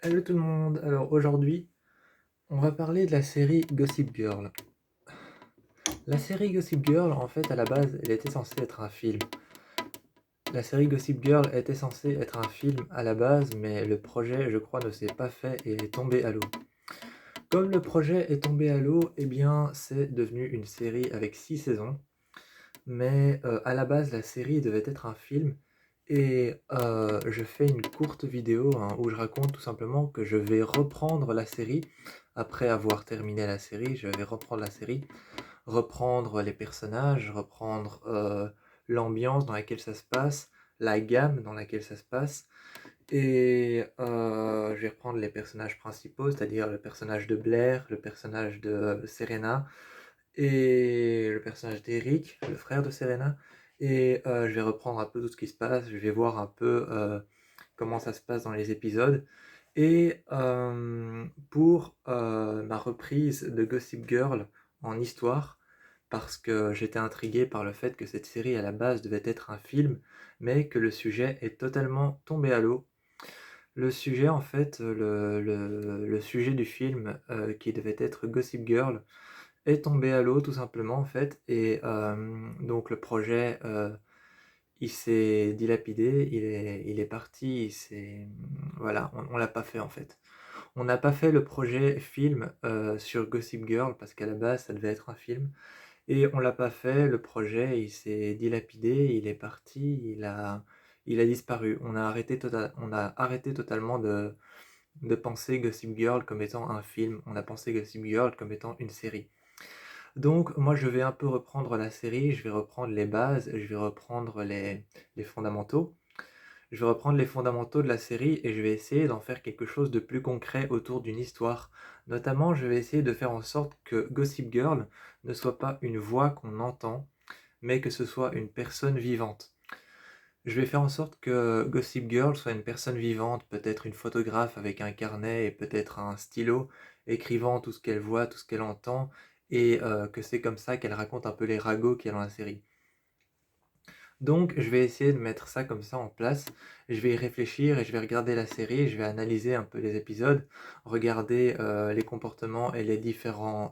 Hello tout le monde, alors aujourd'hui on va parler de la série Gossip Girl. La série Gossip Girl en fait à la base elle était censée être un film. La série Gossip Girl était censée être un film à la base mais le projet je crois ne s'est pas fait et est tombé à l'eau. Comme le projet est tombé à l'eau, eh bien c'est devenu une série avec 6 saisons. Mais à la base la série devait être un film et je fais une courte vidéo, hein, où je raconte tout simplement que je vais reprendre la série. Après avoir terminé la série, je vais reprendre la série, reprendre les personnages, reprendre, l'ambiance dans laquelle ça se passe, la gamme dans laquelle ça se passe et je vais reprendre les personnages principaux, c'est-à-dire le personnage de Blair, le personnage de Serena et le personnage d'Eric, le frère de Serena. Et je vais reprendre un peu tout ce qui se passe, je vais voir un peu comment ça se passe dans les épisodes. Et pour ma reprise de Gossip Girl en histoire, parce que j'étais intrigué par le fait que cette série à la base devait être un film, mais que le sujet est totalement tombé à l'eau. Le sujet en fait, le sujet du film qui devait être Gossip Girl est tombé à l'eau tout simplement en fait et donc le projet, il s'est dilapidé, il est parti, il s'est voilà, on l'a pas fait en fait. On n'a pas fait le projet film, sur Gossip Girl parce qu'à la base ça devait être un film et on l'a pas fait, le projet il s'est dilapidé, il est parti, il a disparu. On a arrêté totalement de penser Gossip Girl comme étant un film, on a pensé Gossip Girl comme étant une série. Donc moi je vais un peu reprendre la série, je vais reprendre les bases, je vais reprendre les fondamentaux. Je vais reprendre les fondamentaux de la série et je vais essayer d'en faire quelque chose de plus concret autour d'une histoire. Notamment, je vais essayer de faire en sorte que Gossip Girl ne soit pas une voix qu'on entend, mais que ce soit une personne vivante. Je vais faire en sorte que Gossip Girl soit une personne vivante, peut-être une photographe avec un carnet et peut-être un stylo, écrivant tout ce qu'elle voit, tout ce qu'elle entend, et que c'est comme ça qu'elle raconte un peu les ragots qu'il y a dans la série. Donc je vais essayer de mettre ça comme ça en place, je vais y réfléchir et je vais regarder la série, je vais analyser un peu les épisodes, regarder, les comportements et les différents,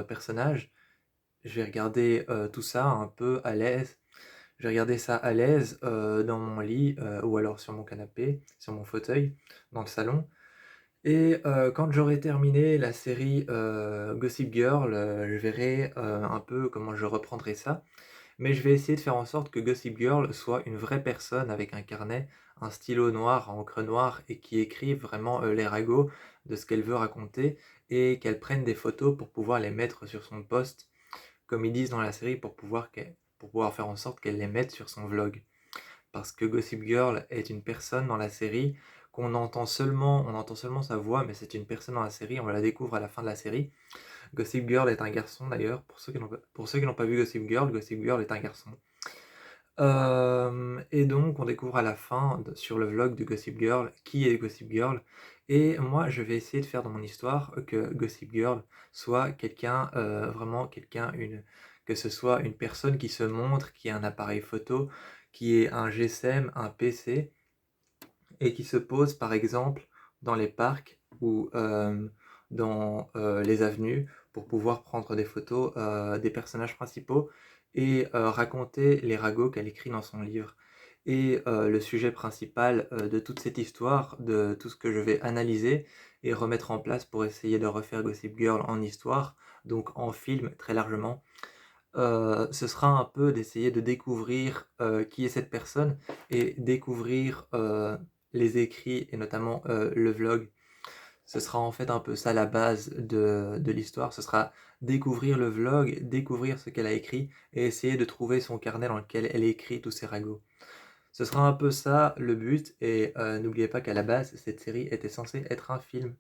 personnages. Je vais regarder, tout ça un peu à l'aise. Je vais regarder ça à l'aise, dans mon lit, ou alors sur mon canapé, sur mon fauteuil, dans le salon et quand j'aurai terminé la série, Gossip Girl, je verrai, un peu comment je reprendrai ça. Mais je vais essayer de faire en sorte que Gossip Girl soit une vraie personne avec un carnet, un stylo noir, encre noire et qui écrive vraiment, les ragots de ce qu'elle veut raconter et qu'elle prenne des photos pour pouvoir les mettre sur son post, comme ils disent dans la série, pour pouvoir faire en sorte qu'elle les mette sur son vlog. Parce que Gossip Girl est une personne dans la série on entend seulement sa voix, mais c'est une personne dans la série, on la découvre à la fin de la série. Gossip Girl est un garçon d'ailleurs, pour ceux qui n'ont pas vu Gossip Girl est un garçon. Et donc on découvre à la fin, sur le vlog de Gossip Girl, qui est Gossip Girl. Et moi je vais essayer de faire dans mon histoire que Gossip Girl soit quelqu'un, vraiment quelqu'un, que ce soit une personne qui se montre, qui a un appareil photo, qui ait un GSM, un PC, et qui se pose par exemple dans les parcs ou dans les avenues pour pouvoir prendre des photos des personnages principaux et raconter les ragots qu'elle écrit dans son livre. Et le sujet principal de toute cette histoire, de tout ce que je vais analyser et remettre en place pour essayer de refaire Gossip Girl en histoire, donc en film très largement, ce sera un peu d'essayer de découvrir, qui est cette personne et découvrir, les écrits et notamment, le vlog. Ce sera en fait un peu ça la base de l'histoire, ce sera découvrir le vlog, découvrir ce qu'elle a écrit et essayer de trouver son carnet dans lequel elle écrit tous ses ragots. Ce sera un peu ça le but et n'oubliez pas qu'à la base, cette série était censée être un film.